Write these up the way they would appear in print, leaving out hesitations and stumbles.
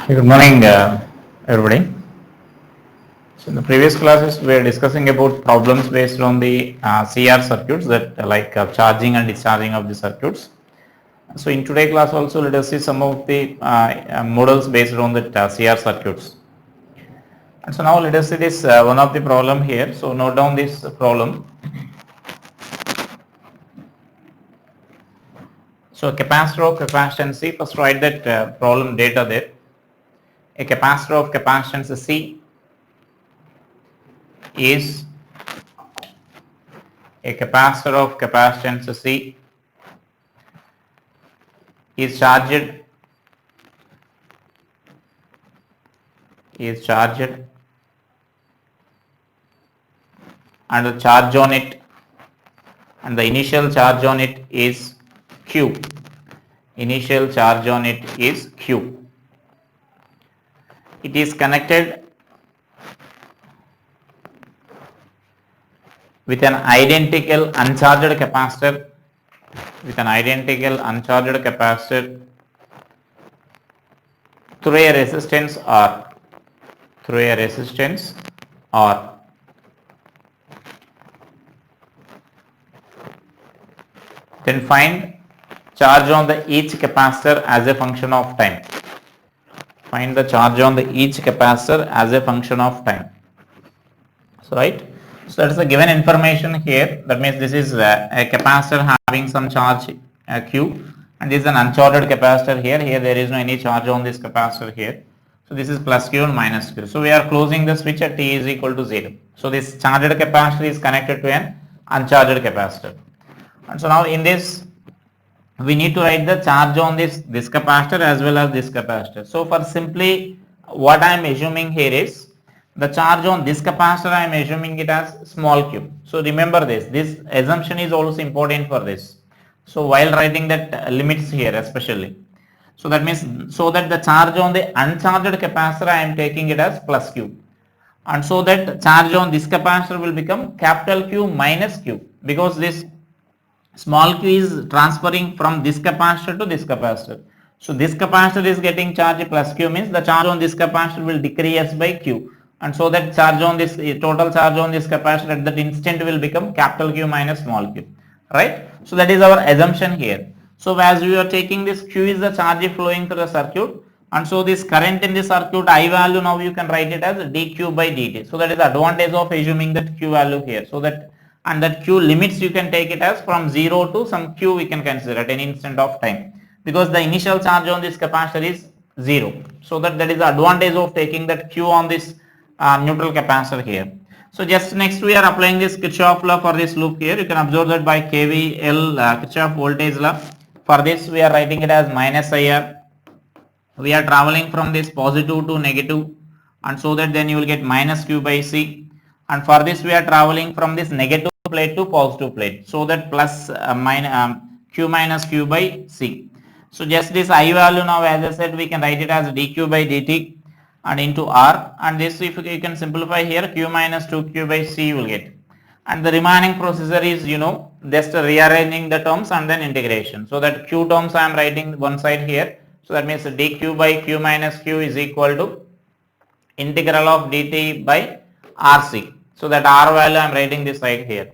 Good morning, everybody. So in the previous classes, we are discussing about problems based on the CR circuits that charging and discharging of the circuits. So in today's class also, let us see some of the models based on the CR circuits. And so now let us see this one of the problem here. So note down this problem. So capacitor of capacitance C. First write that problem data there. A capacitor of capacitance C is a capacitor of capacitance C is charged and the charge on it and the initial charge on it is Q. Initial charge on it is Q. It is connected with an identical uncharged capacitor through a resistance R. Then find charge on the each capacitor as a function of time. Find the charge on the each capacitor as a function of time. So right. So that is the given information here. That means this is a capacitor having some charge Q, and this is an uncharged capacitor here. Here there is no any charge on this capacitor here. So this is plus Q and minus Q. So we are closing the switch at t is equal to 0. So this charged capacitor is connected to an uncharged capacitor. And so now in this we need to write the charge on this capacitor as well as this capacitor. So for simply what I am assuming here is the charge on this capacitor I am assuming it as small q. So remember this assumption is also important for this. So while writing that limits here especially. So that means so that the charge on the uncharged capacitor I am taking it as plus q. And so that charge on this capacitor will become capital Q minus q, because this small q is transferring from this capacitor to this capacitor. So this capacitor is getting charge plus q, means the charge on this capacitor will decrease by q, and so that charge on this total charge on this capacitor at that instant will become capital Q minus small q, right? So that is our assumption here. So as we are taking this q is the charge flowing through the circuit, and so this current in the circuit I value now you can write it as dq by dt. So that is the advantage of assuming that q value here. So that and that q limits you can take it as from 0 to some q we can consider at any instant of time, because the initial charge on this capacitor is 0. So that is the advantage of taking that q on this neutral capacitor here. So just next we are applying this Kirchhoff law for this loop here. You can observe that by KVL Kirchhoff voltage law. For this we are writing it as minus IR. We are traveling from this positive to negative, and so that then you will get minus Q by C. And for this we are traveling from this negative plate to positive plate, so that plus Q minus Q by C. So just this I value now, as I said, we can write it as dQ by dt and into R, and this if you can simplify here, Q minus 2Q by C you will get, and the remaining procedure is just rearranging the terms and then integration. So that Q terms I am writing one side here, so that means dQ by Q minus Q is equal to integral of dt by RC. So that R value I am writing this side here.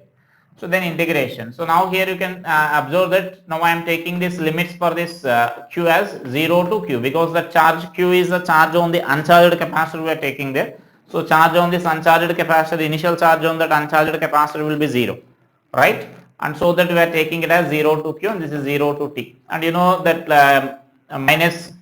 So then integration. So now here you can observe that now I am taking this limits for this Q as 0 to Q, because the charge Q is the charge on the uncharged capacitor we are taking there. So charge on this uncharged capacitor, the initial charge on that uncharged capacitor will be 0, right? And so that we are taking it as 0 to Q, and this is 0 to T. And you know that minus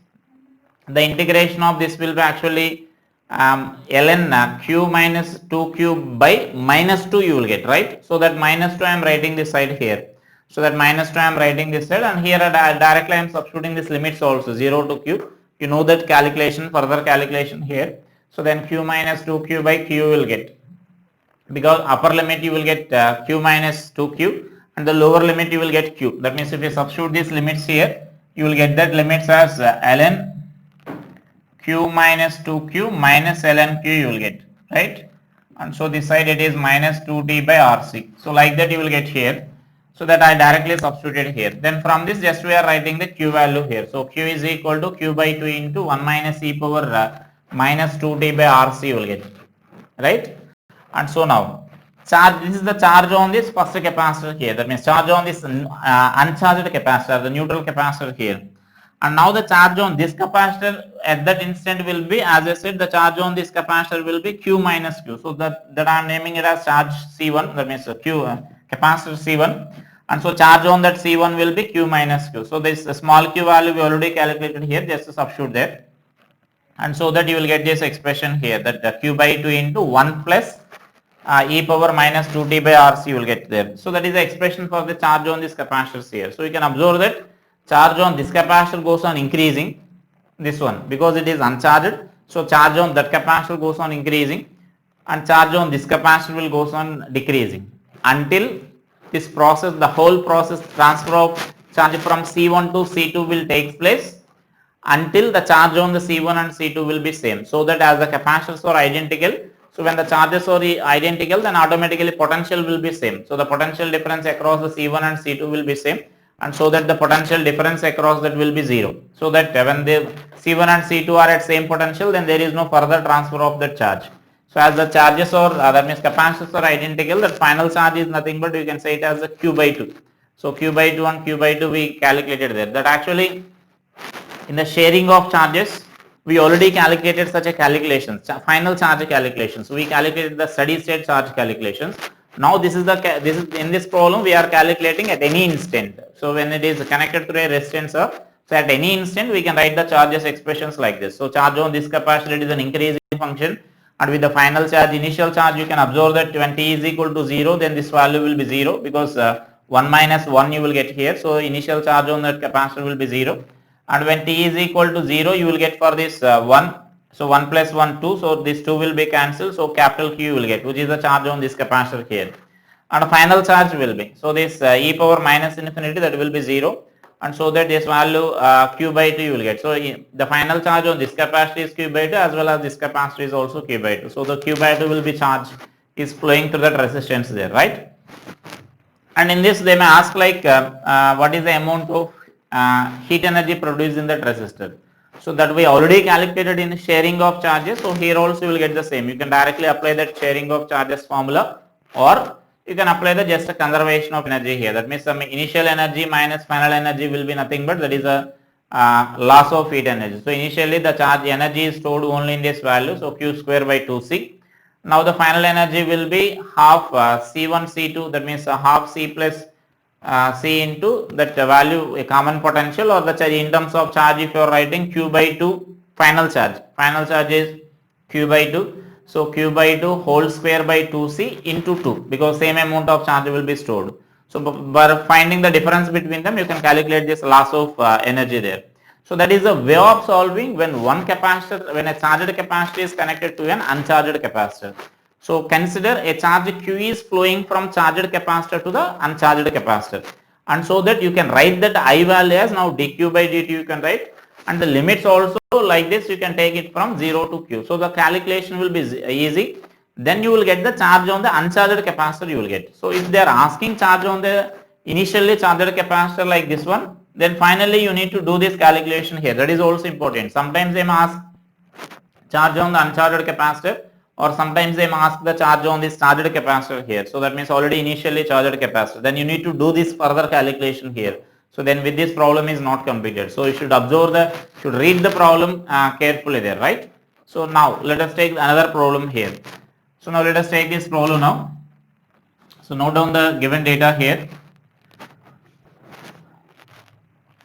the integration of this will be actually ln q minus 2q by minus 2 you will get, right? So that minus 2 I am writing this side here. So that minus 2 I am writing this side, and here directly I am substituting this limits also 0 to q. You know that calculation, further calculation here. So then q minus 2q by q you will get, because upper limit you will get q minus 2q and the lower limit you will get q. That means if you substitute these limits here, you will get that limits as ln q minus 2q minus ln q you will get, right? And so this side it is minus 2t by rc. So like that you will get here. So that I directly substituted here. Then from this just we are writing the Q value here. So Q is equal to Q by 2 into 1 minus e power minus 2t by RC you will get, right? And so now charge, this is the charge on this first capacitor here. That means charge on this uncharged capacitor, the neutral capacitor here. And now the charge on this capacitor at that instant will be, as I said, the charge on this capacitor will be Q minus Q. So that I am naming it as charge C1, that means Q capacitor C1. And so charge on that C1 will be Q minus Q. So this small q value we already calculated here, just to substitute there. And so that you will get this expression here, that Q by 2 into 1 plus e power minus 2t by RC you will get there. So that is the expression for the charge on this capacitors here. So you can observe that charge on this capacitor goes on increasing, this one, because it is uncharged. So charge on that capacitor goes on increasing and charge on this capacitor will goes on decreasing until this process, the whole process transfer of charge from C1 to C2 will take place until the charge on the C1 and C2 will be same. So that as the capacitors are identical, so when the charges are identical, then automatically potential will be same. So the potential difference across the C1 and C2 will be same, and so that the potential difference across that will be 0. So that when the C1 and C2 are at same potential, then there is no further transfer of that charge. So as the charges are, that means capacitors are identical, that final charge is nothing but you can say it as a Q by 2. So Q by 2 and Q by 2 we calculated there. That actually in the sharing of charges, we already calculated such a calculation, final charge calculations. So we calculated the steady state charge calculations. Now this is in this problem we are calculating at any instant. So when it is connected to a resistor, so at any instant we can write the charges expressions like this. So charge on this capacitor is an increasing function, and with the final charge, initial charge, you can observe that when t is equal to 0, then this value will be 0 because 1 minus 1 you will get here. So initial charge on that capacitor will be 0. And when t is equal to 0, you will get for this 1. So 1 plus 1, 2. So this 2 will be cancelled. So capital Q you will get, which is the charge on this capacitor here. And final charge will be, so this e power minus infinity, that will be 0. And so that this value Q by 2 you will get. So the final charge on this capacitor is Q by 2, as well as this capacitor is also Q by 2. So the Q by 2 will be charged, is flowing through that resistance there, right? And in this they may ask like what is the amount of heat energy produced in that resistor. So that we already calculated in sharing of charges. So here also you will get the same. You can directly apply that sharing of charges formula, or you can apply the just a conservation of energy here. That means some initial energy minus final energy will be nothing but that is a loss of heat energy. So initially the charge energy is stored only in this value, so Q square by 2C. Now the final energy will be half C1 C2, that means half C plus C into that value, a common potential, or the charge in terms of charge if you are writing Q by 2 final charge is Q by 2. So Q by 2 whole square by 2C into 2, because same amount of charge will be stored. So by finding the difference between them, you can calculate this loss of energy there. So that is a way of solving when one capacitor, when a charged capacitor is connected to an uncharged capacitor. So consider a charge Q is flowing from charged capacitor to the uncharged capacitor, and so that you can write that I value as now dq by dt you can write, and the limits also like this you can take it from 0 to Q. So the calculation will be easy. Then you will get the charge on the uncharged capacitor you will get. So if they are asking charge on the initially charged capacitor like this one, then finally you need to do this calculation here. That is also important. Sometimes they may ask charge on the uncharged capacitor, or sometimes they may ask the charge on this charged capacitor here. So that means already initially charged capacitor. Then you need to do this further calculation here. So then with this problem is not completed. So you should observe should read the problem carefully there, right? So now let us take another problem here. So now let us take this problem now. So note down the given data here.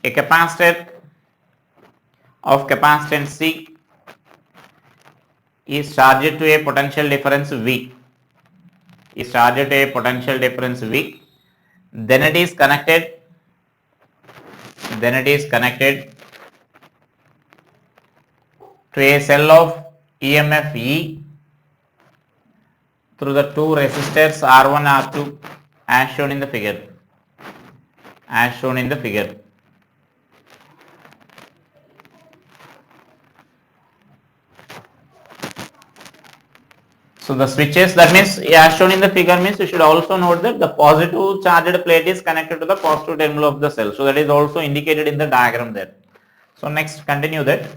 A capacitor of capacitance C is charged to a potential difference V. Is charged to a potential difference V. Then it is connected. To a cell of EMF E through the two resistors R1 R2 as shown in the figure. So the switches, that means as shown in the figure, means you should also note that the positive charged plate is connected to the positive terminal of the cell. So that is also indicated in the diagram there. So next, continue that.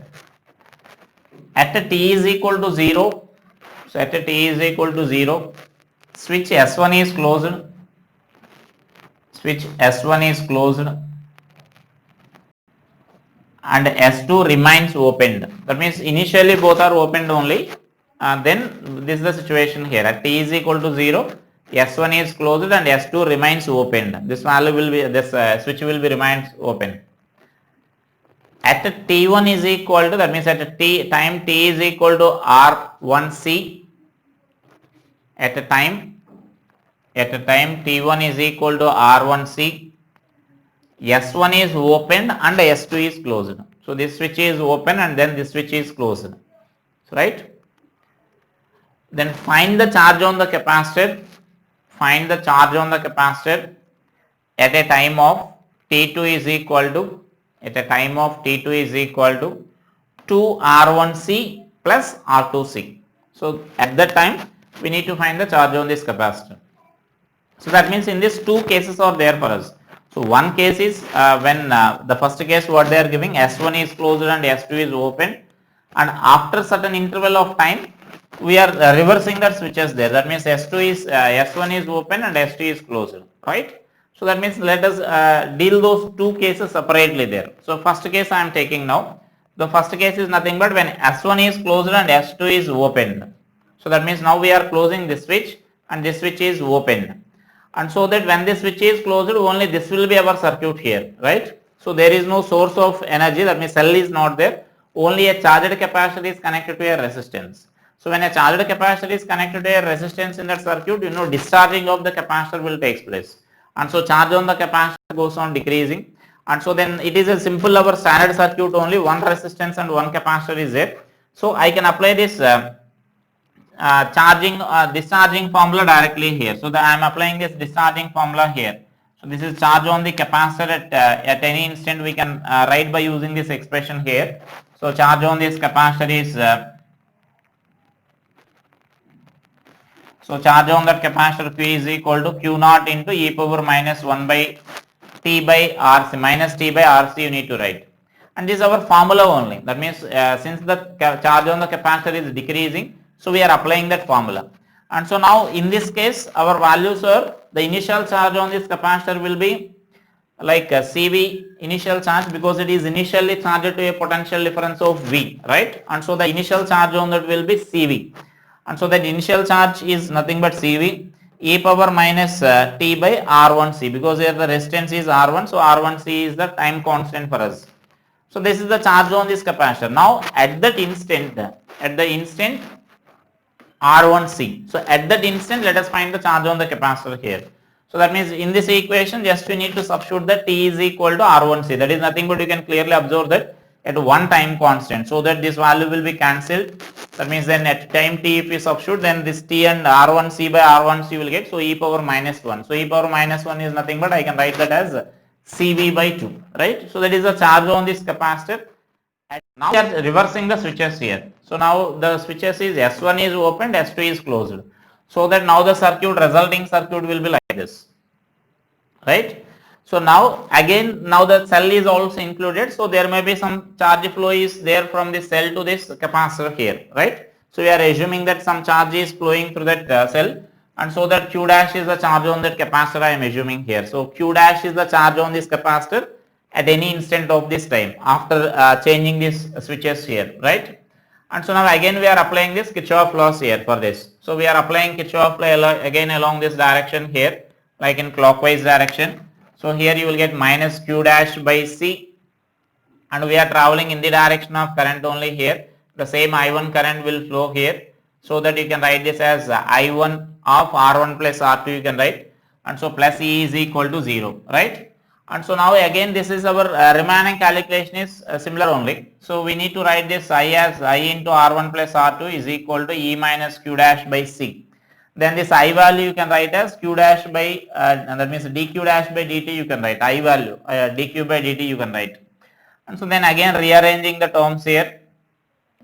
At a t is equal to 0, so at a t is equal to 0, switch S1 is closed, switch S1 is closed and S2 remains opened. That means initially both are opened only, then this is the situation here. At t is equal to 0, S1 is closed and S2 remains opened. This value will be, this switch will be remains open. At t1 is equal to, that means at time t is equal to R1C, at a time t1 is equal to R1C, S1 is opened and S2 is closed. So this switch is open and then this switch is closed, right? Then find the charge on the capacitor, at a time of t2 is equal to, 2 R1C plus R2C. So at that time we need to find the charge on this capacitor. So that means in these two cases are there for us. So one case is when the first case what they are giving, S1 is closed and S2 is open, and after certain interval of time we are reversing that switches there. That means S1 is open and S2 is closed, right? So that means let us deal those two cases separately there. So first case I am taking now. The first case is nothing but when S1 is closed and S2 is opened. So that means now we are closing this switch and this switch is opened. And so that when this switch is closed, only this will be our circuit here, right? So there is no source of energy, that means cell is not there. Only a charged capacitor is connected to a resistance. So when a charged capacitor is connected to a resistance in that circuit, discharging of the capacitor will take place. And so charge on the capacitor goes on decreasing. And so then it is a simple our standard circuit, only one resistance and one capacitor is there. So I can apply this discharging formula directly here. So I am applying this discharging formula here. So this is charge on the capacitor at any instant we can write by using this expression here. So charge on this capacitor is so charge on that capacitor Q is equal to Q naught into e power minus 1 by T by RC, minus T by RC you need to write. And this is our formula only. That means since the charge on the capacitor is decreasing, so we are applying that formula. And so now in this case our values are, the initial charge on this capacitor will be like CV initial charge, because it is initially charged to a potential difference of V, right? And so the initial charge on that will be CV. And so that initial charge is nothing but CV e power minus T by R1C, because here the resistance is R1, so R1C is the time constant for us. So this is the charge on this capacitor. Now at the instant R1C. So at that instant let us find the charge on the capacitor here. So that means in this equation just we need to substitute that T is equal to R1C. That is nothing but you can clearly observe that at one time constant, so that this value will be cancelled. That means then at time t if we substitute, then this T and R1C by R1C will get, so e power minus 1. So e power minus 1 is nothing but I can write that as CV by 2, right? So that is the charge on this capacitor. And now we are reversing the switches here. So now the switches is S1 is opened, S2 is closed. So that now the resulting circuit will be like this, right? So now again, now the cell is also included, so there may be some charge flow is there from this cell to this capacitor here, right? So we are assuming that some charge is flowing through that cell, and so that Q dash is the charge on that capacitor I am assuming here. So Q dash is the charge on this capacitor at any instant of this time after changing these switches here, right? And so now again we are applying this Kirchhoff laws here for this. So we are applying Kirchhoff law again along this direction here, like in clockwise direction. So here you will get minus Q dash by C, and we are traveling in the direction of current only here. The same I1 current will flow here, so that you can write this as I1 of R1 plus R2 you can write, and so plus E is equal to 0, right? And so now again this is our remaining calculation is similar only. So we need to write this I as I into R1 plus R2 is equal to E minus Q dash by C. Then this I value you can write as Q dash by, that means dQ dash by dt you can write, I value dQ by dt you can write. And so then again rearranging the terms here,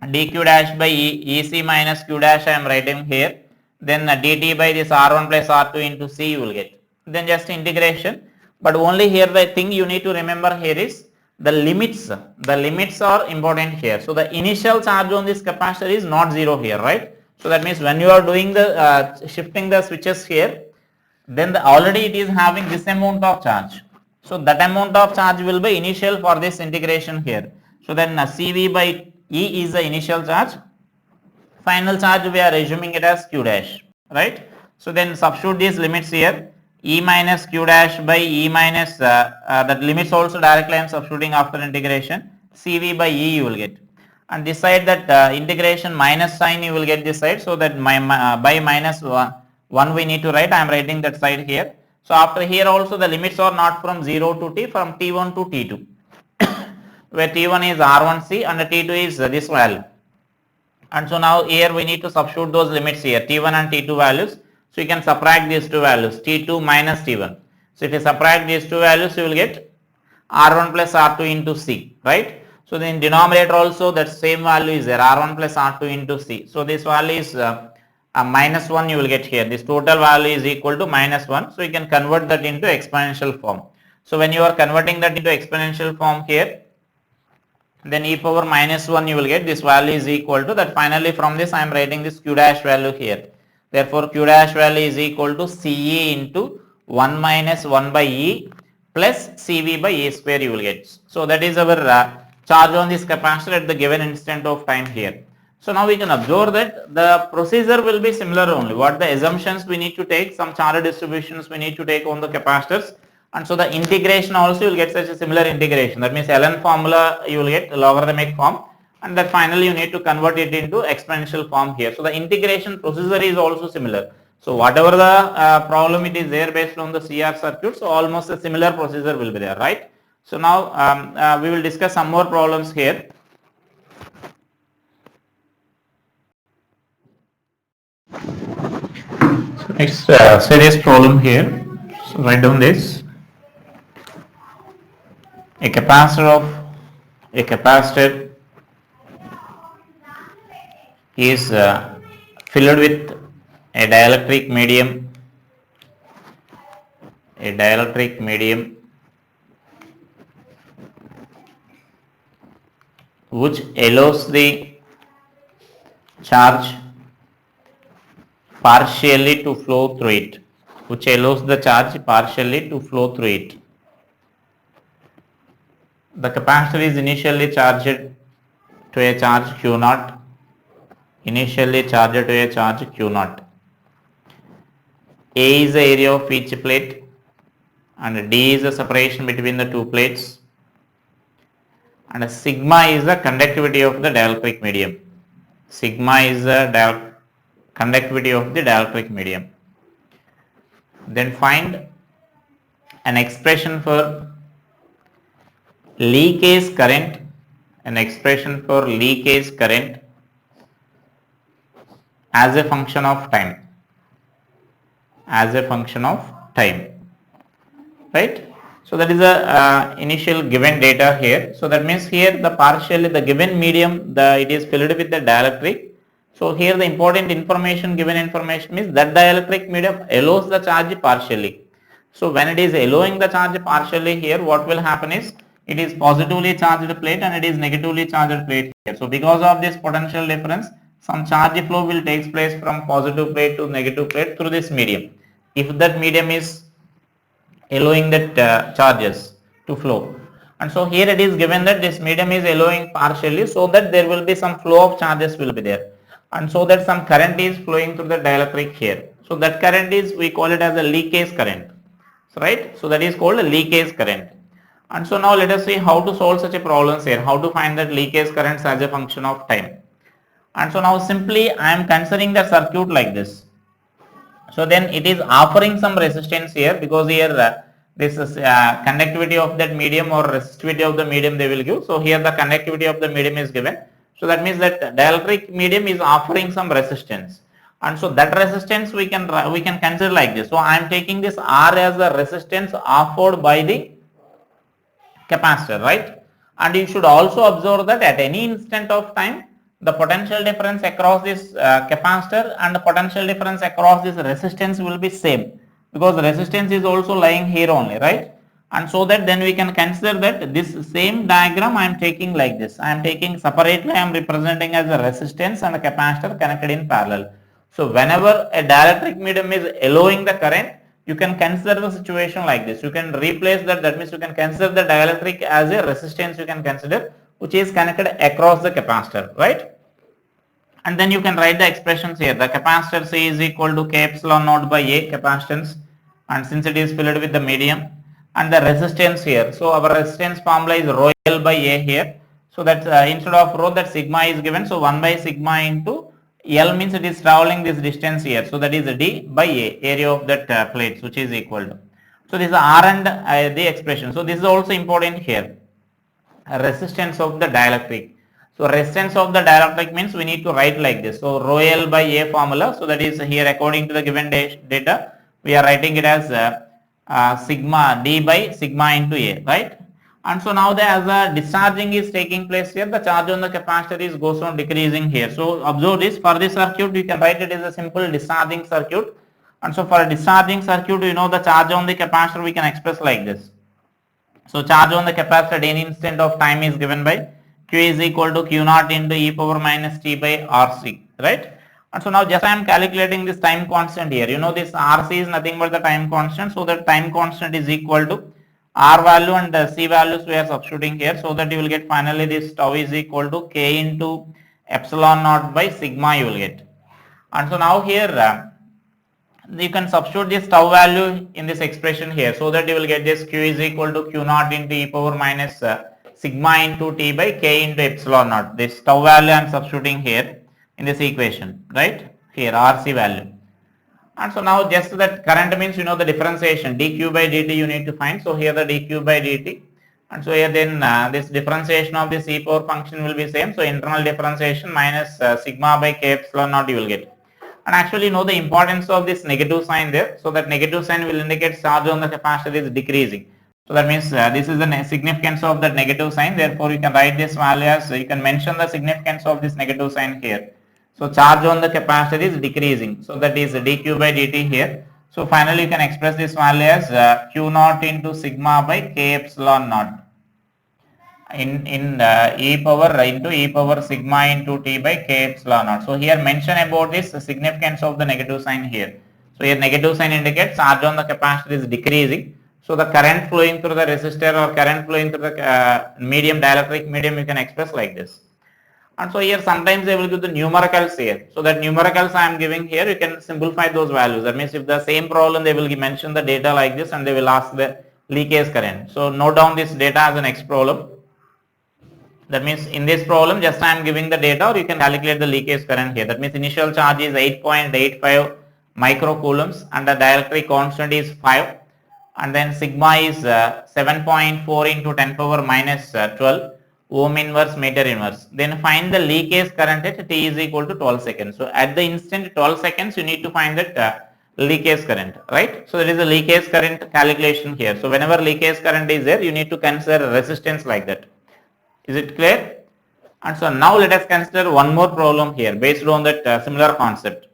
dQ dash by EC minus Q dash I am writing here. then dt by this R1 plus R2 into C you will get. Then just integration, but only here the thing you need to remember here is the limits. The limits are important here. So the initial charge on this capacitor is not 0 here, right? So that means when you are doing the shifting the switches here, then already it is having this amount of charge. So that amount of charge will be initial for this integration here. So then CV by E is the initial charge. Final charge we are assuming it as Q dash, right? So then substitute these limits here. E minus Q dash by E minus, that limits also directly I am substituting after integration. CV by E you will get. And this side that integration minus sign you will get this side. So that by minus 1 we need to write. I am writing that side here. So after here also the limits are not from 0 to T, from T1 to T2. Where T1 is R1C and T2 is this value. And so now here we need to substitute those limits here, T1 and T2 values. So you can subtract these two values, T2 minus T1. So if you subtract these two values, you will get R1 plus R2 into C, right? So then denominator also that same value is there, R1 plus R2 into C. So this value is minus 1 you will get here. This total value is equal to minus 1. So you can convert that into exponential form. So when you are converting that into exponential form here, then e power minus 1 you will get, this value is equal to that. Finally from this I am writing this Q dash value here. Therefore Q dash value is equal to CE into 1 minus 1 by E plus CV by A square you will get. So that is our charge on this capacitor at the given instant of time here. So now we can observe that the procedure will be similar only. What the assumptions we need to take, some charge distributions we need to take on the capacitors. And so the integration also you will get such a similar integration. That means Ln formula you will get logarithmic form, and that finally you need to convert it into exponential form here. So the integration procedure is also similar. So whatever the problem it is there based on the CR circuit, so almost a similar procedure will be there, right? So now we will discuss some more problems here. So next serious problem here. So write down this. A capacitor is filled with a dielectric medium which allows the charge partially to flow through it. The capacitor is initially charged to a charge Q0. A is the area of each plate and D is the separation between the two plates, and sigma is the conductivity of the dielectric medium. Then find an expression for leakage current, as a function of time, right? So that is a initial given data here. So that means here the given medium, it is filled with the dielectric. So here the important information is that dielectric medium allows the charge partially. So when it is allowing the charge partially here, what will happen is it is positively charged plate and it is negatively charged plate here. So because of this potential difference, some charge flow will take place from positive plate to negative plate through this medium, if that medium is allowing that charges to flow. And so here it is given that this medium is allowing partially, so that there will be some flow of charges will be there, and so that some current is flowing through the dielectric here. So that current is, we call it as a leakage current, right? So that is called a leakage current. And so now let us see how to solve such a problem here, how to find that leakage currents as a function of time. And so now simply I am considering the circuit like this. So then it is offering some resistance here, because here this is conductivity of that medium or resistivity of the medium they will give. So here the conductivity of the medium is given. So that means that dielectric medium is offering some resistance, and so that resistance we can consider like this. So I am taking this R as the resistance offered by the capacitor, right? And you should also observe that at any instant of time the potential difference across this capacitor and the potential difference across this resistance will be same, because the resistance is also lying here only, right? And so that then we can consider that this same diagram I am taking like this. I am taking separately, I am representing as a resistance and a capacitor connected in parallel. So whenever a dielectric medium is allowing the current, you can consider the situation like this. You can replace that, that means you can consider the dielectric as a resistance, you can consider, which is connected across the capacitor, right? And then you can write the expressions here. The capacitor C is equal to K epsilon naught by A capacitance, and since it is filled with the medium, and the resistance here. So our resistance formula is rho L by A here. So that instead of rho, that sigma is given. So 1 by sigma into L means it is traveling this distance here. So that is D by A, area of that plates, which is equal to. So this is R and the expression. So this is also important here. Resistance of the dielectric. So resistance of the dielectric means we need to write like this. So rho L by A formula. So that is here according to the given data, we are writing it as sigma D by sigma into A, right? And so now as the discharging is taking place here, the charge on the capacitor is goes on decreasing here. So observe this, for this circuit you can write it as a simple discharging circuit. And so for a discharging circuit, you know the charge on the capacitor we can express like this. So charge on the capacitor at any instant of time is given by Q is equal to Q naught into e power minus t by RC, right? And so now just I am calculating this time constant here. You know this RC is nothing but the time constant. So that time constant is equal to R value and C values we are substituting here. So that you will get finally this tau is equal to K into epsilon naught by sigma you will get. And so now here you can substitute this tau value in this expression here, so that you will get this Q is equal to Q naught into e power minus sigma into t by K into epsilon naught. This tau value I am substituting here in this equation, right? Here RC value. And so now just that current means you know the differentiation dq by dt you need to find. So here the dq by dt, and so here then this differentiation of this e power function will be same. So internal differentiation minus sigma by K epsilon naught you will get. And actually know the importance of this negative sign there. So that negative sign will indicate charge on the capacitor is decreasing. So that means this is the significance of that negative sign. Therefore, you can write this value as, you can mention the significance of this negative sign here. So charge on the capacitor is decreasing. So that is dq by dt here. So finally, you can express this value as q naught into sigma by K epsilon naught in e power sigma into t by K epsilon naught. So here mention about this significance of the negative sign here. So here negative sign indicates charge on the capacitor is decreasing. So the current flowing through the resistor or current flowing through the medium, dielectric medium, you can express like this. And so here sometimes they will give the numericals here. So that numericals I am giving here, you can simplify those values. That means if the same problem, they will mention the data like this and they will ask the leakage current. So note down this data as the next problem. That means in this problem just I am giving the data, or you can calculate the leakage current here. That means initial charge is 8.85 microcoulombs and the dielectric constant is 5, and then sigma is 7.4 into 10 power minus 12 ohm inverse meter inverse. Then find the leakage current at t is equal to 12 seconds. So at the instant 12 seconds you need to find that leakage current, right? So there is a leakage current calculation here. So whenever leakage current is there, you need to consider resistance like that. Is it clear? And so now let us consider one more problem here based on that similar concept.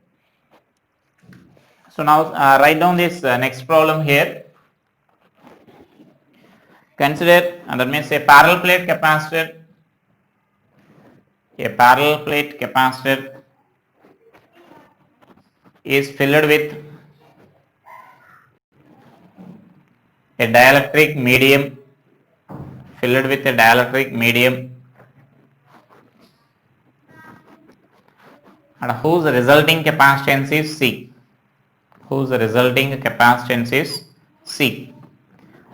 So now write down this next problem here. Consider, that means a parallel plate capacitor. A parallel plate capacitor is filled with a dielectric medium, and whose resulting capacitance is C. C.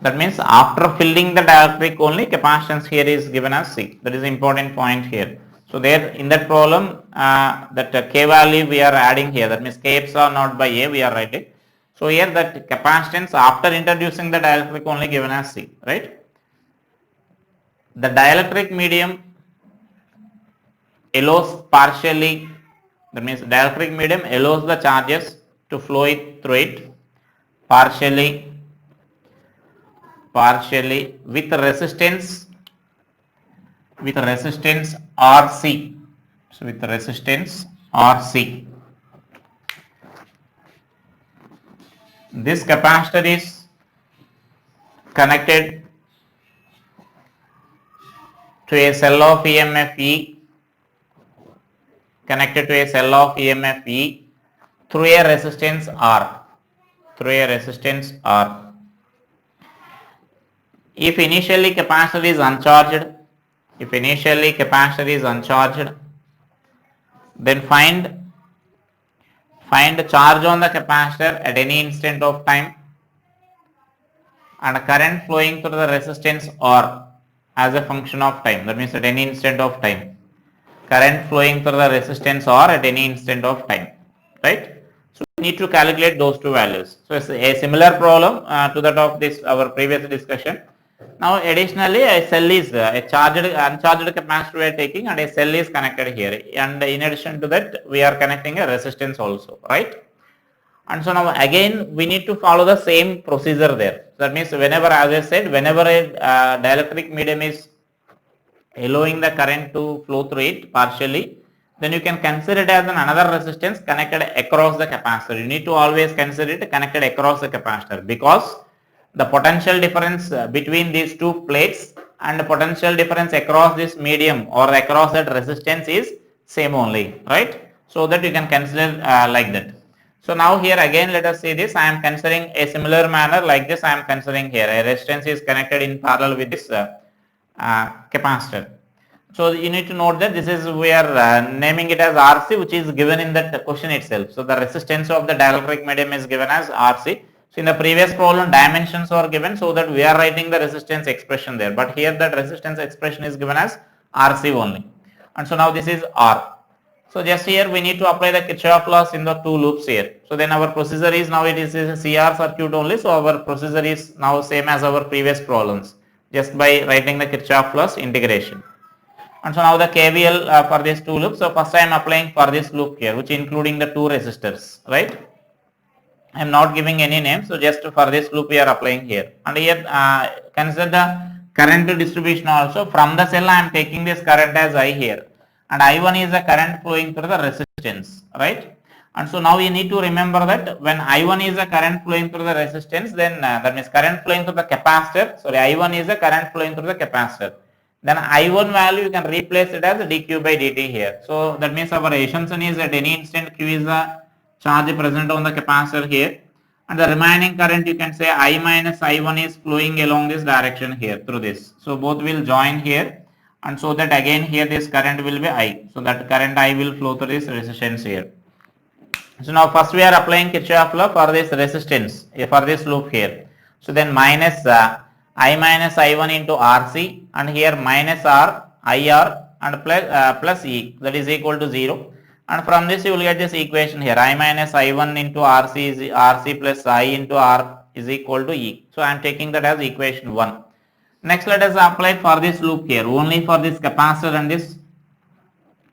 That means after filling the dielectric only, capacitance here is given as C. That is the important point here. So there in that problem, that K value we are adding here. That means K epsilon naught by A we are writing. So here that capacitance after introducing the dielectric only given as C, right? The dielectric medium allows partially, that means dielectric medium allows the charges to flow through it partially with resistance RC. So with resistance RC. This capacitor is connected to a cell of EMF E, connected to a cell of EMF E through a resistance R, through a resistance R. If initially capacitor is uncharged, if initially capacitor is uncharged, then find charge on the capacitor at any instant of time and current flowing through the resistance R as a function of time. That means at any instant of time. Current flowing through the resistance R at any instant of time. Right? So we need to calculate those two values. So it's a similar problem to that of this our previous discussion. Now additionally a cell is a uncharged capacitor we are taking and a cell is connected here, and in addition to that we are connecting a resistance also, right? And so now again we need to follow the same procedure there. So that means whenever, as I said, whenever a dielectric medium is allowing the current to flow through it partially, then you can consider it as another resistance connected across the capacitor. You need to always consider it connected across the capacitor, because the potential difference between these two plates and the potential difference across this medium or across that resistance is same only, right? So that you can consider like that. So now here again let us see this. I am considering a similar manner like this. I am considering here a resistance is connected in parallel with this capacitor. So you need to note that this is, we are naming it as RC, which is given in that question itself. So the resistance of the dielectric medium is given as RC. So in the previous problem dimensions are given, so that we are writing the resistance expression there, but here that resistance expression is given as RC only. And so now this is R. So just here we need to apply the Kirchhoff laws in the two loops here. So then our procedure is, now it is a CR circuit only, so our procedure is now same as our previous problems, just by writing the Kirchhoff laws integration. And so now the KVL for these two loops. So first I am applying for this loop here, which including the two resistors, right? I am not giving any name, so just for this loop we are applying here. And here consider the current distribution also. From the cell I am taking this current as I here, and I1 is the current flowing through the resistance, right? And so now you need to remember that when I1 is the current flowing through the resistance, then that means current flowing through the capacitor, sorry, I1 is the current flowing through the capacitor. Then I1 value you can replace it as dq by dt here. So that means our assumption is at any instant q is the charge present on the capacitor here, and the remaining current you can say I minus I1 is flowing along this direction here through this. So both will join here, and so that again here this current will be I. So that current I will flow through this resistance here. So now first we are applying Kirchhoff law for this resistance for this loop here. So then minus I minus I1 into RC, and here minus R IR and plus E, that is equal to 0. And from this you will get this equation here, I minus I1 into RC is RC plus I into R is equal to E. So I am taking that as equation 1. Next let us apply for this loop here, only for this capacitor and this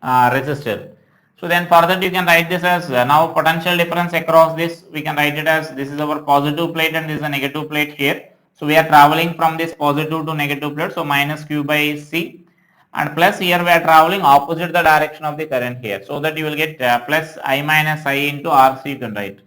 resistor. So then for that you can write this as now potential difference across this, we can write it as this is our positive plate and this is a negative plate here. So we are traveling from this positive to negative plate, so minus q by C, and plus here we are traveling opposite the direction of the current here, so that you will get plus I minus I into RC you can write.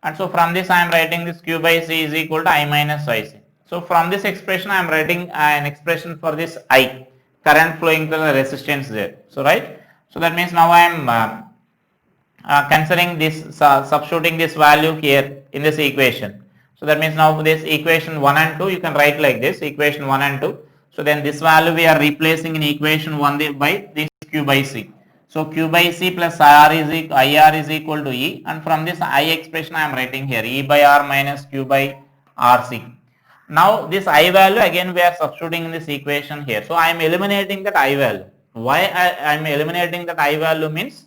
And so from this I am writing this q by C is equal to I minus IC. So from this expression I am writing an expression for this I, current flowing through the resistance there. So right. So that means now I am considering this, substituting this value here in this equation. So that means now this equation 1 and 2 you can write like this, equation 1 and 2. So then this value we are replacing in equation 1 by this q by C. So q by C plus IR is equal to E, and from this I expression I am writing here E by R minus q by RC. Now this I value again we are substituting in this equation here. So I am eliminating that I value. Why I am eliminating that I value means,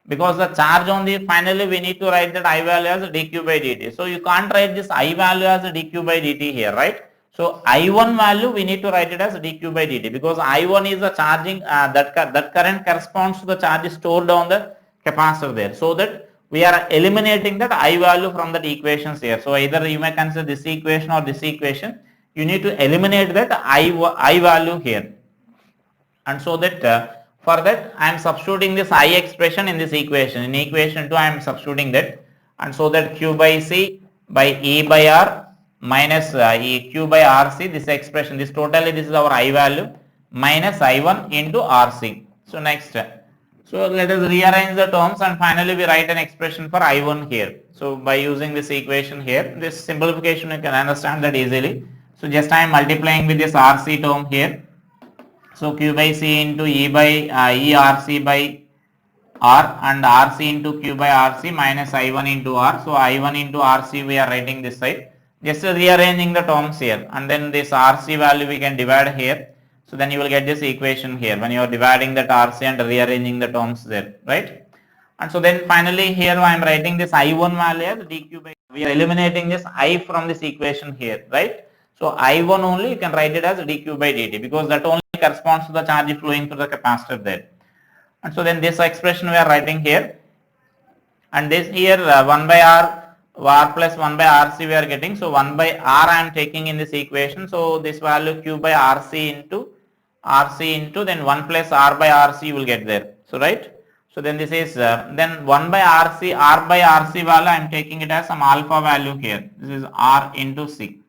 because the charge on the, finally we need to write that I value as dq by dt. So you can't write this I value as dq by dt here, right? So I1 value we need to write it as dq by dt, because I1 is the charging that current corresponds to the charge stored on the capacitor there. So that we are eliminating that I value from that equations here. So either you may consider this equation or this equation. You need to eliminate that I value here. And so that For that I am substituting this I expression in this equation. In equation 2 I am substituting that, and so that Q by C by E by R minus Q by RC, this expression, this totally this is our I value, minus I1 into RC. So next, so let us rearrange the terms and finally we write an expression for I1 here. So by using this equation here, this simplification you can understand that easily. So just I am multiplying with this RC term here. So Q by C into E by E RC by R and RC into Q by RC minus I1 into R. So I1 into RC we are writing this side. Just rearranging the terms here, and then this RC value we can divide here. So then you will get this equation here when you are dividing that RC and rearranging the terms there, right? And so then finally here I am writing this I1 value as dq by, we are eliminating this I from this equation here, right? So I1 only you can write it as dq by dt because that only corresponds to the charge flowing through the capacitor there. And so then this expression we are writing here, and this here 1 by R plus 1 by RC we are getting. So 1 by R I am taking in this equation. So this value Q by RC into then 1 plus R by RC you will get there. So right. So then this is then 1 by RC, R by RC value I am taking it as some alpha value here. This is R into C.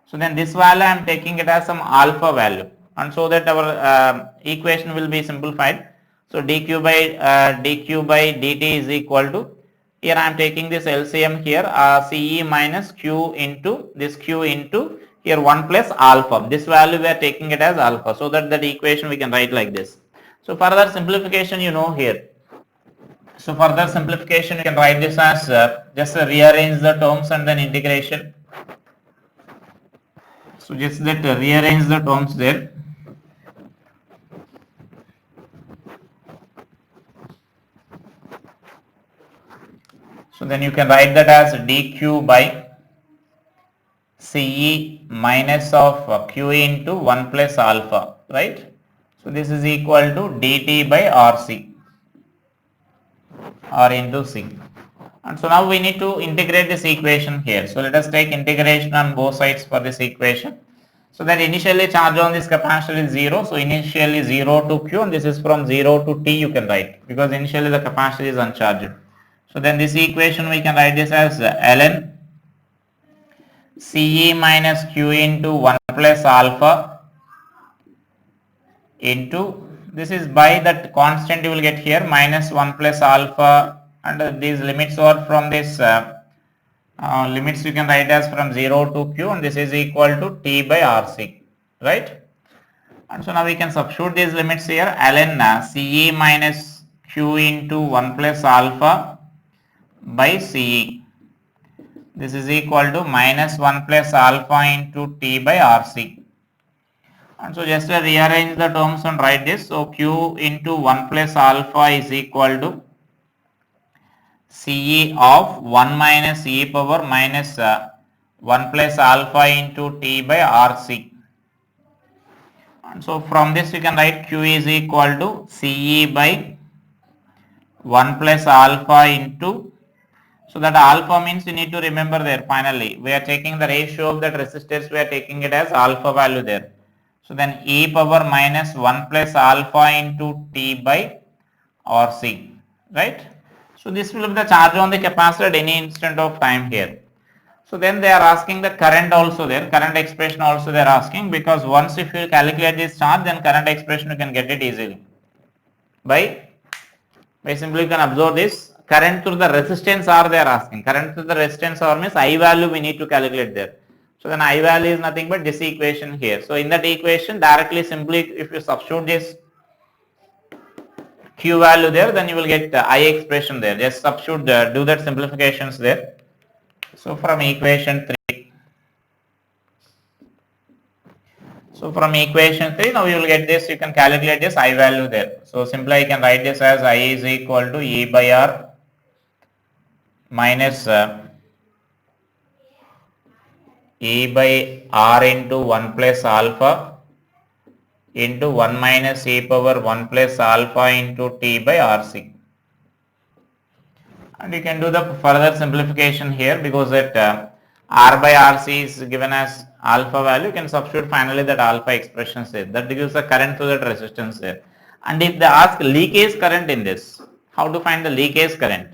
So then this value I am taking it as some alpha value, and so that our equation will be simplified. So dq by dt is equal to, here I am taking this LCM here, CE minus Q into this Q into here 1 plus alpha. This value we are taking it as alpha, so that equation we can write like this. So further simplification you know here. So further simplification you can write this as just rearrange the terms and then integration. So just that rearrange the terms there. So then you can write that as dq by CE minus of Q into 1 plus alpha, right? So this is equal to dt by RC, R into C. And so now we need to integrate this equation here. So let us take integration on both sides for this equation. So that initially charge on this capacitor is 0. So initially 0 to Q, and this is from 0 to T you can write, because initially the capacitor is uncharged. So then this equation we can write this as ln CE minus Q into 1 plus alpha into, this is by that constant you will get here, minus 1 plus alpha, and these limits are from this limits you can write as from 0 to Q, and this is equal to T by RC, right? And so now we can substitute these limits here, ln CE minus Q into 1 plus alpha by CE. This is equal to minus 1 plus alpha into T by RC. And so just rearrange the terms and write this. So Q into 1 plus alpha is equal to CE of 1 minus e power minus 1 plus alpha into T by RC. And so from this we can write Q is equal to CE by 1 plus alpha into, so that alpha means you need to remember there finally we are taking the ratio of that resistors, we are taking it as alpha value there. So then e power minus 1 plus alpha into T by RC, right? So this will be the charge on the capacitor at any instant of time here. So then they are asking the current also there, current expression also they are asking, because once if you calculate this charge, then current expression you can get it easily. By simply you can observe this, current through the resistance R they are asking. Current through the resistance R means I value we need to calculate there. So then I value is nothing but this equation here. So in that equation directly simply if you substitute this Q value there, then you will get I expression there. Just substitute do that simplifications there. So from equation 3. So from equation 3 now you will get this, you can calculate this I value there. So simply you can write this as I is equal to E by R minus E by R into 1 plus alpha into 1 minus e power 1 plus alpha into T by RC. And you can do the further simplification here, because that R by RC is given as alpha value, you can substitute finally that alpha expressions there. That gives the current to that resistance there. And if they ask leakage current in this, how to find the leakage current?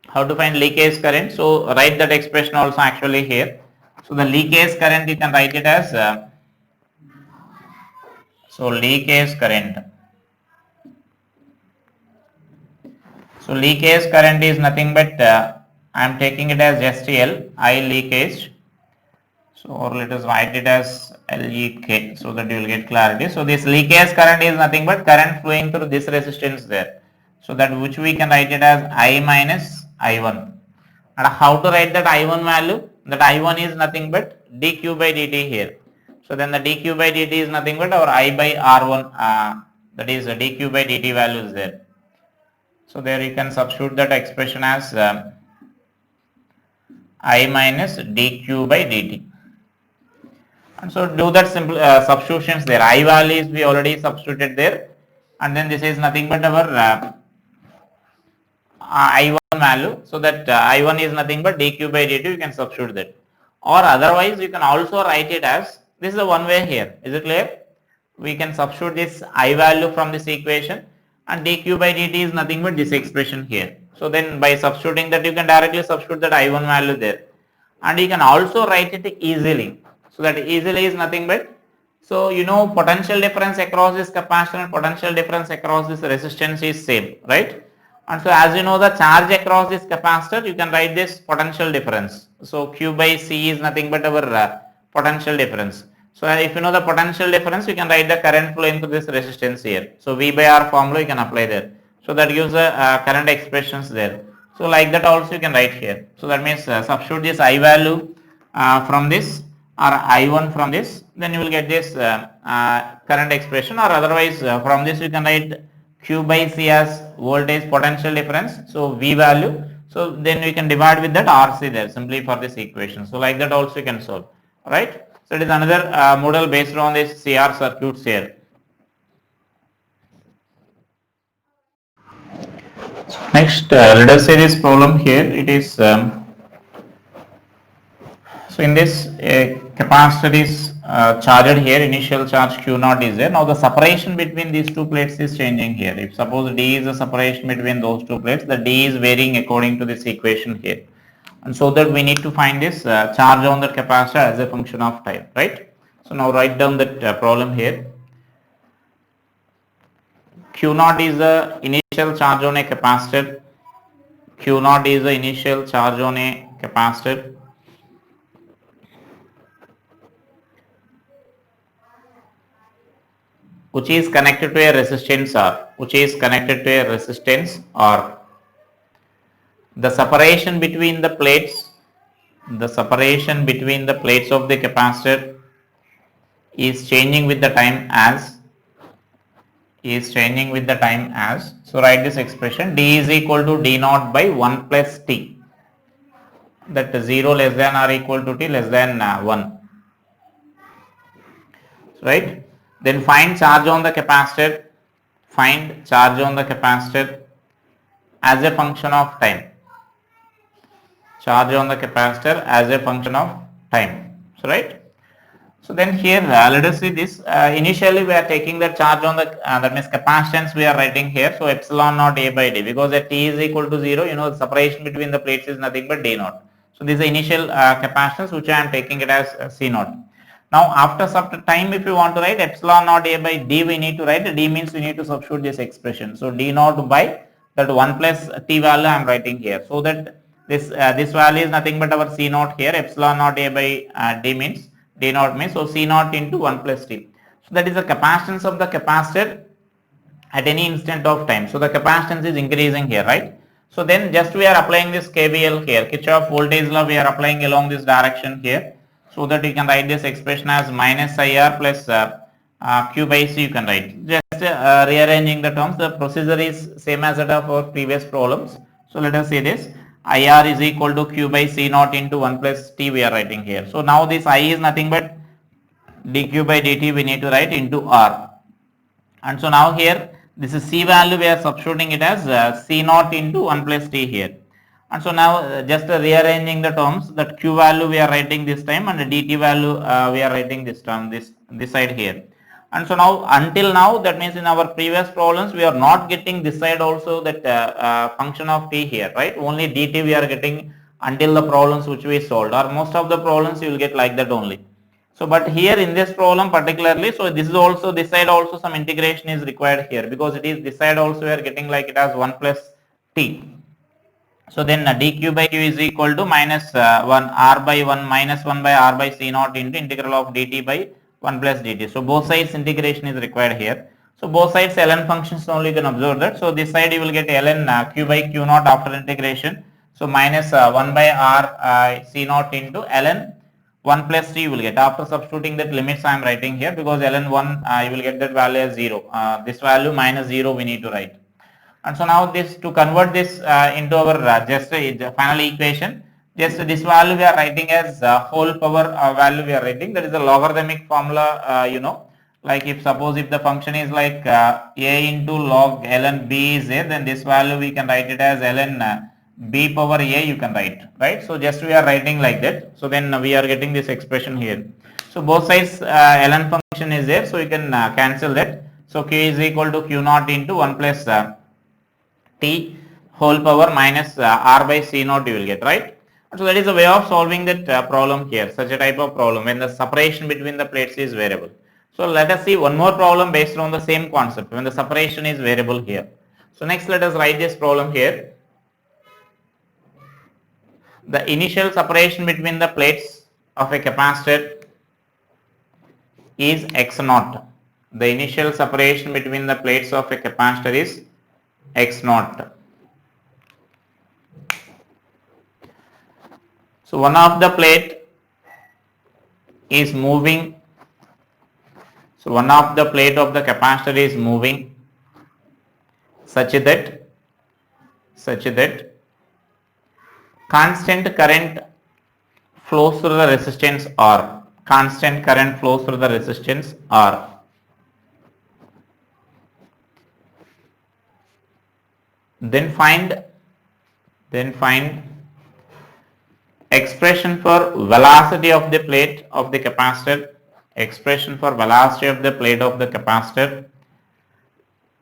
How to find leakage current? So write that expression also actually here. So the leakage current, you can write it as leakage current. So leakage current is nothing but I am taking it as STL, I leakage. So or let us write it as LEK so that you will get clarity. So this leakage current is nothing but current flowing through this resistance there. So that which we can write it as I minus I1. And how to write that I1 value? That I1 is nothing but dq by dt here. So then the dq by dt is nothing but our I by R1 that is the dq by dt value is there. So there you can substitute that expression as I minus dq by dt. And so do that simple substitutions there. I values we already substituted there, and then this is nothing but our I1 value. So that I1 is nothing but dq by dt. You can substitute that, or otherwise you can also write it as this is a one way here. Is it clear? We can substitute this I value from this equation, and dq by dt is nothing but this expression here. So then by substituting that, you can directly substitute that I1 value there, and you can also write it easily. So that easily is nothing but, so you know potential difference across this capacitor and potential difference across this resistance is same, right? And so as you know the charge across this capacitor, you can write this potential difference. So Q by C is nothing but our potential difference. So if you know the potential difference, you can write the current flow into this resistance here. So V by R formula you can apply there. So that gives the current expressions there. So like that also you can write here. So that means substitute this I value from this or I1 from this, then you will get this current expression, or otherwise from this you can write Q by C as voltage potential difference, so V value. So then we can divide with that RC there simply for this equation. So like that also you can solve, right? So it is another model based on this CR circuits here. Next, let us say this problem here. It is so in this capacitor is charged here, initial charge Q0 is there. Now the separation between these two plates is changing here. If suppose D is the separation between those two plates, the D is varying according to this equation here. And so that we need to find this charge on the capacitor as a function of time, right? So now write down that problem here. Q0 is the initial charge on a capacitor. Q0 is the initial charge on a capacitor. Which is connected to a resistance R, which is connected to a resistance R. The separation between the plates, of the capacitor is changing with the time as, so write this expression, D is equal to D0 by 1 plus T, that 0 less than or equal to T less than 1, right? Then find charge on the capacitor, as a function of time. Charge on the capacitor as a function of time. So right. So then here let us see this. Initially we are taking the charge on the that means capacitance we are writing here. So epsilon naught A by D, because at T is equal to 0, you know the separation between the plates is nothing but D naught. So this is the initial capacitance which I am taking it as C naught. Now after some time, if you want to write epsilon naught A by D, we need to write D means we need to substitute this expression. So D naught by that 1 plus T value I am writing here. So that this value is nothing but our C naught here. Epsilon naught A by D means D naught means, so C naught into 1 plus T. So that is the capacitance of the capacitor at any instant of time. So the capacitance is increasing here, right? So then just we are applying this KVL here, Kirchhoff voltage law we are applying along this direction here. So that you can write this expression as minus IR plus Q by C you can write. Just rearranging the terms, the procedure is same as that of our previous problems. So let us say this, IR is equal to Q by C naught into 1 plus T we are writing here. So now this I is nothing but dQ by dt we need to write into R. And so now here this is C value we are substituting it as C naught into 1 plus T here. And so now just rearranging the terms, that Q value we are writing this time and the dt value we are writing this term, this side here. And so now, until now, that means in our previous problems, we are not getting this side also that function of t here, right? Only dt we are getting until the problems which we solved, or most of the problems you will get like that only. So, but here in this problem particularly, so this is also, this side also some integration is required here, because it is this side also we are getting like it as 1 plus t. So then dq by q is equal to minus 1 r by 1 minus 1 by r by c naught into integral of dt by 1 plus dt. So both sides integration is required here. So both sides ln functions only you can observe that. So this side you will get ln q by q naught after integration. So minus 1 by r c naught into ln 1 plus t you will get after substituting that limits I am writing here, because ln 1 you will get that value as 0. This value minus 0 we need to write. And so now this, to convert this into our just final equation, just this value we are writing as whole power value we are writing, that is a logarithmic formula, like if suppose if the function is like a into log ln b is a, then this value we can write it as ln b power a you can write, right? So just we are writing like that. So then we are getting this expression here. So both sides ln function is there, so you can cancel that. So q is equal to q naught into 1 plus t whole power minus r by c naught you will get, right? So that is a way of solving that problem here, such a type of problem when the separation between the plates is variable. So let us see one more problem based on the same concept when the separation is variable here. So next let us write this problem here. The initial separation between the plates of a capacitor is x naught. The initial separation between the plates of a capacitor is x naught. So one of the plate is moving. So one of the plate of the capacitor is moving such that constant current flows through the resistance R. Constant current flows through the resistance R. Then find expression for velocity of the plate of the capacitor. Expression for velocity of the plate of the capacitor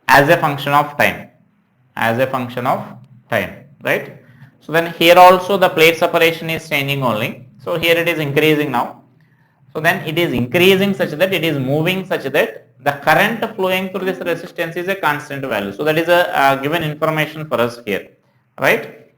as a function of time. As a function of time, right? So then here also the plate separation is changing only. So here it is increasing now. So then it is increasing such that it is moving such that the current flowing through this resistance is a constant value. So that is a given information for us here, right?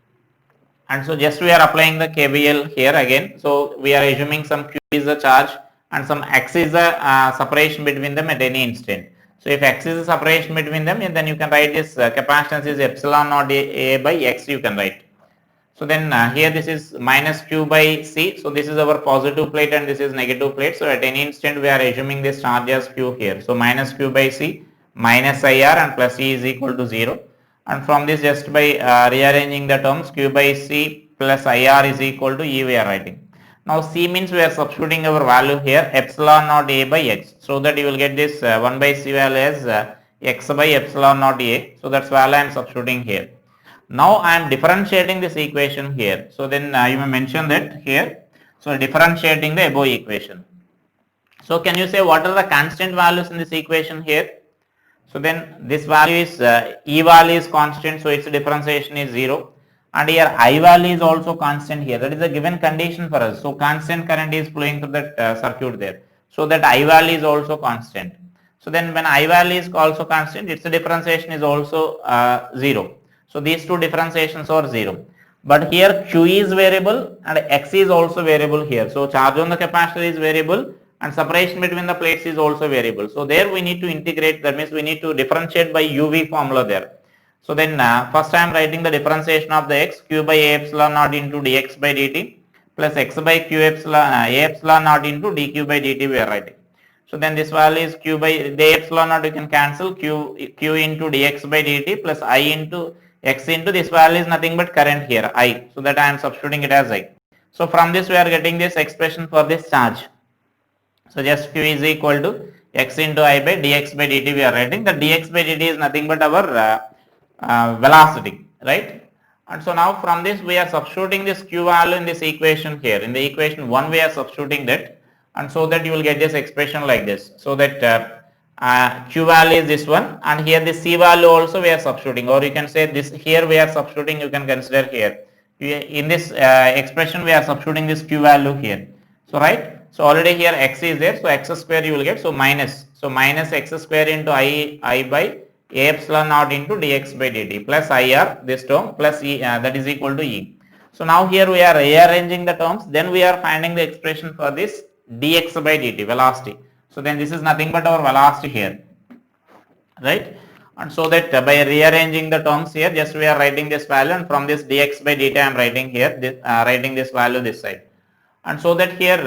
And so just we are applying the KVL here again. So we are assuming some Q is the charge and some X is the separation between them at any instant. So if X is the separation between them, then you can write this capacitance is epsilon naught A by X you can write. So then here this is minus Q by C. So this is our positive plate and this is negative plate. So at any instant we are assuming this charge as Q here. So minus Q by C minus IR and plus E is equal to 0. And from this just by rearranging the terms, Q by C plus IR is equal to E we are writing. Now C means we are substituting our value here epsilon naught A by X. So that you will get this 1 by C value as X by epsilon naught A. So that's value I am substituting here. Now I am differentiating this equation here. So then you may mention that here. So differentiating the above equation. So can you say what are the constant values in this equation here? So then this value is E value is constant, so its differentiation is 0. And here I value is also constant here. That is a given condition for us. So constant current is flowing through that circuit there. So that I value is also constant. So then when I value is also constant, its differentiation is also 0. So these two differentiations are 0. But here Q is variable and X is also variable here. So charge on the capacitor is variable and separation between the plates is also variable. So there we need to integrate, that means we need to differentiate by UV formula there. So then first I am writing the differentiation of the X, Q by A epsilon naught into dx by dt plus X by Q epsilon A epsilon naught into dq by dt we are writing. So then this value is Q by the epsilon naught you can cancel, Q into dx by dt plus I into X into this value is nothing but current here I. So that I am substituting it as I. So from this we are getting this expression for this charge. So just Q is equal to X into I by dx by dt we are writing. The dx by dt is nothing but our velocity, right? And so now from this we are substituting this Q value in this equation here. In the equation 1 we are substituting that, and so that you will get this expression like this. So that Q value is this one, and here the C value also we are substituting, or you can say this here we are substituting, you can consider here. In this expression we are substituting this Q value here. So right, so already here x is there, so x square you will get, so minus x square into I by a epsilon naught into dx by dt plus IR this term plus E that is equal to E. So now here we are rearranging the terms, then we are finding the expression for this dx by dt velocity. So then this is nothing but our velocity here, right? And so that by rearranging the terms here, just we are writing this value, and from this dx by dt I am writing here this, writing this value this side. And so that here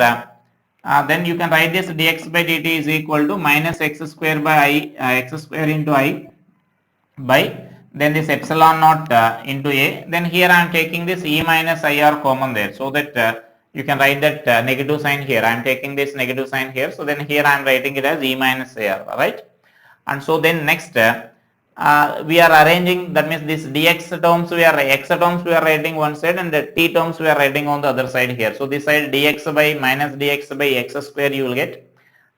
then you can write this dx by dt is equal to minus x square by I x square into I by then this epsilon naught into a, then here I am taking this e minus IR common there, so that you can write that negative sign here. I am taking this negative sign here, so then here I am writing it as e minus IR, right? And so then next we are arranging, that means this dx terms we are x terms we are writing one side, and the t terms we are writing on the other side here. So this side dx by minus dx by x square you will get,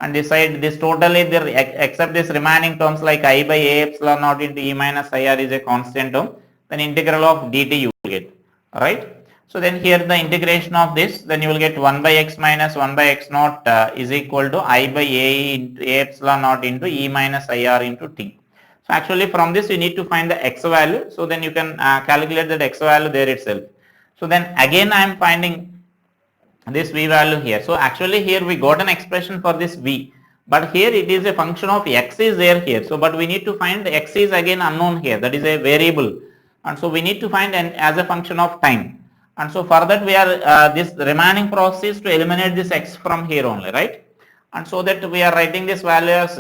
and this side this totally there except this remaining terms like I by a epsilon naught into e minus IR is a constant term, then integral of dt you will get, right? So then here the integration of this, then you will get 1 by x minus 1 by x naught is equal to I by a into a epsilon naught into e minus IR into t. So actually from this you need to find the x value, so then you can calculate that x value there itself. So then again I am finding this v value here. So actually here we got an expression for this v, but here it is a function of x is there here. So but we need to find the x is again unknown here, that is a variable, and so we need to find an as a function of time. And so for that we are this remaining process to eliminate this x from here only, right? And so that we are writing this value as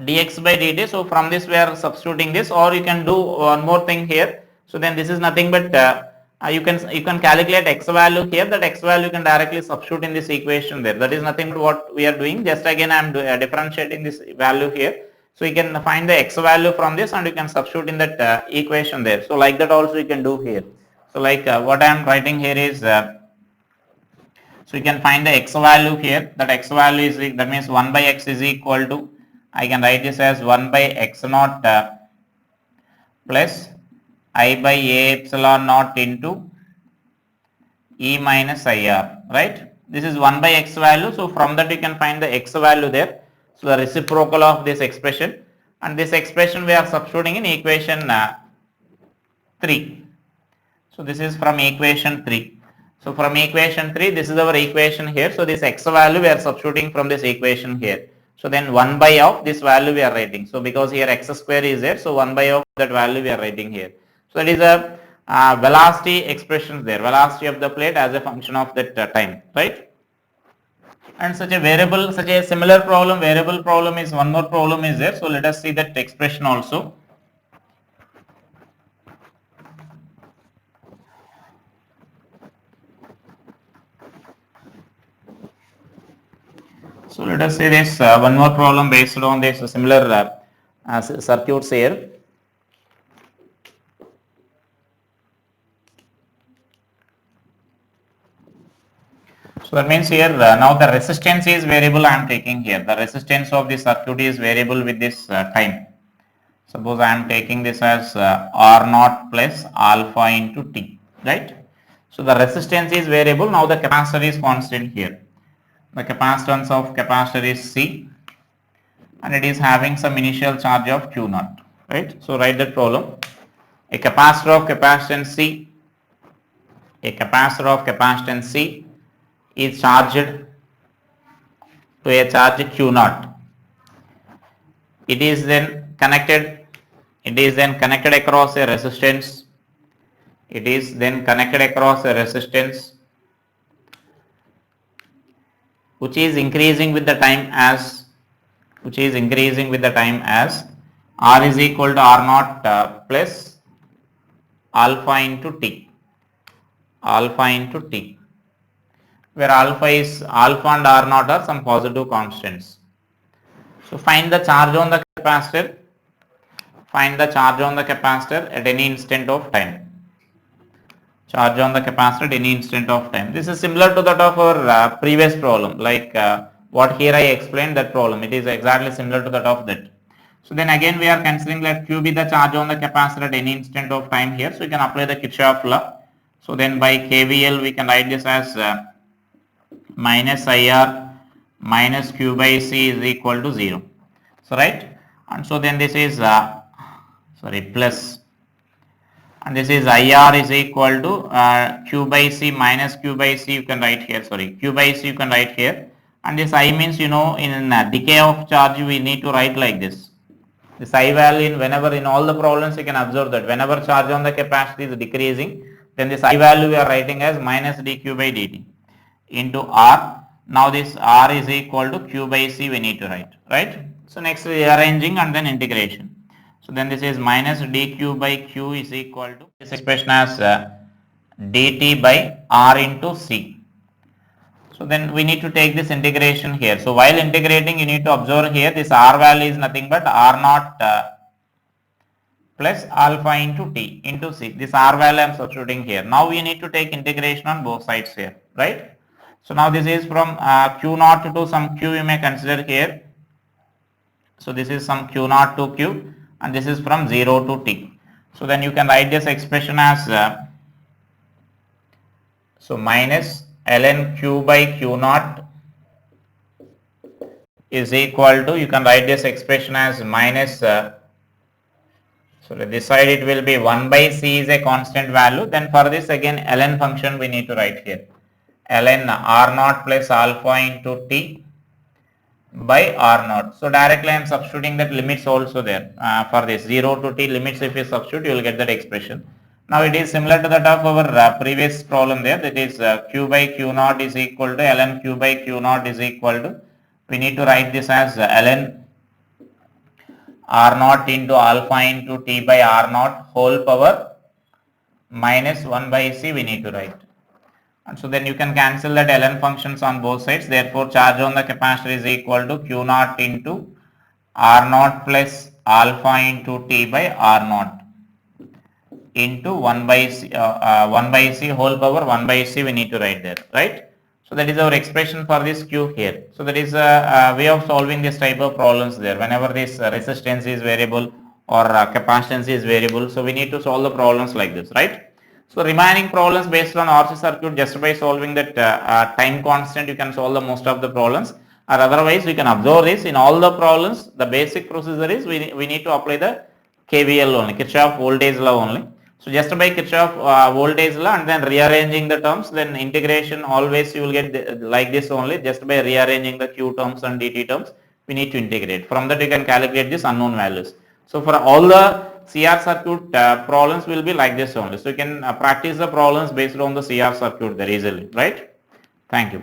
dx by dt. So from this we are substituting this, or you can do one more thing here. So then this is nothing but you can calculate x value here, that x value you can directly substitute in this equation there. That is nothing but what we are doing, just again I am differentiating this value here. So you can find the x value from this and you can substitute in that equation there. So like that also you can do here. So like what I am writing here is so you can find the x value here, that x value is, that means 1 by x is equal to, I can write this as 1 by x naught plus I by a epsilon naught into e minus IR, right? This is 1 by x value, so from that you can find the x value there. So the reciprocal of this expression, and this expression we are substituting in equation 3. So this is from equation 3. So from equation 3, this is our equation here. So this x value we are substituting from this equation here. So then 1 by of this value we are writing. So because here x square is there, so 1 by of that value we are writing here. So that is a velocity expression there, velocity of the plate as a function of that time, right? And such a variable, such a similar problem, variable problem is one more problem is there. So let us see that expression also. So let us see this one more problem based on this similar circuits here. So that means here now the resistance is variable I am taking here. The resistance of the circuit is variable with this time. Suppose I am taking this as R naught plus alpha into T, right? So the resistance is variable. Now the capacitor is constant here. The capacitance of capacitor is C, and it is having some initial charge of Q naught, right? So write that problem. A capacitor of capacitance C, a capacitor of capacitance C is charged to a charge Q naught. It is then connected across a resistance. It is then connected across a resistance which is increasing with the time as R is equal to R naught plus alpha into T, where alpha and R naught are some positive constants. So find the charge on the capacitor. Find the charge on the capacitor at any instant of time. Charge on the capacitor at any instant of time. This is similar to that of our previous problem. Like what here I explained that problem. It is exactly similar to that of that. So then again we are considering that Q be the charge on the capacitor at any instant of time here. So we can apply the Kirchhoff law. So then by KVL we can write this as minus IR minus Q by C is equal to 0. So right, and so then this is plus, and this is IR is equal to Q by C minus Q by C you can write here, Q by C you can write here, and this I means in decay of charge we need to write like this. This I value whenever in all the problems you can observe that whenever charge on the capacitor is decreasing, then this I value we are writing as minus dq by dt into R. Now this R is equal to Q by C we need to write, right? So next rearranging and then integration. So then this is minus dq by q is equal to this expression as dt by R into C. So then we need to take this integration here. So while integrating you need to observe here this R value is nothing but R naught plus alpha into T into C. This R value I am substituting here. Now we need to take integration on both sides here, right? So now this is from Q naught to some Q you may consider here. So this is some Q naught to Q and this is from 0 to T. So then you can write this expression as minus ln Q by Q naught is equal to, you can write this expression as minus this side it will be 1 by C is a constant value. Then for this again ln function we need to write here. Ln R naught plus alpha into T by R naught. So directly I am substituting that limits also there for this 0 to T limits. If you substitute you will get that expression. Now it is similar to that of our previous problem there, that is Q by Q naught is equal to ln Q by Q naught is equal to, we need to write this as ln R naught into alpha into T by R naught whole power minus 1 by C we need to write. And so then you can cancel that ln functions on both sides. Therefore charge on the capacitor is equal to Q naught into R naught plus alpha into T by R naught into 1 by C whole power 1 by C we need to write there, right? So that is our expression for this Q here. So that is a way of solving this type of problems there. Whenever this resistance is variable or capacitance is variable, so we need to solve the problems like this, right? So remaining problems based on RC circuit, just by solving that time constant you can solve the most of the problems, or otherwise we can observe this in all the problems. The basic procedure is we need to apply the KVL only, Kirchhoff voltage law only. So just by Kirchhoff voltage law and then rearranging the terms, then integration always you will get like this only, just by rearranging the Q terms and dt terms we need to integrate. From that you can calculate this unknown values. So for all the CR circuit problems will be like this only. So you can practice the problems based on the CR circuit there easily, right? Thank you.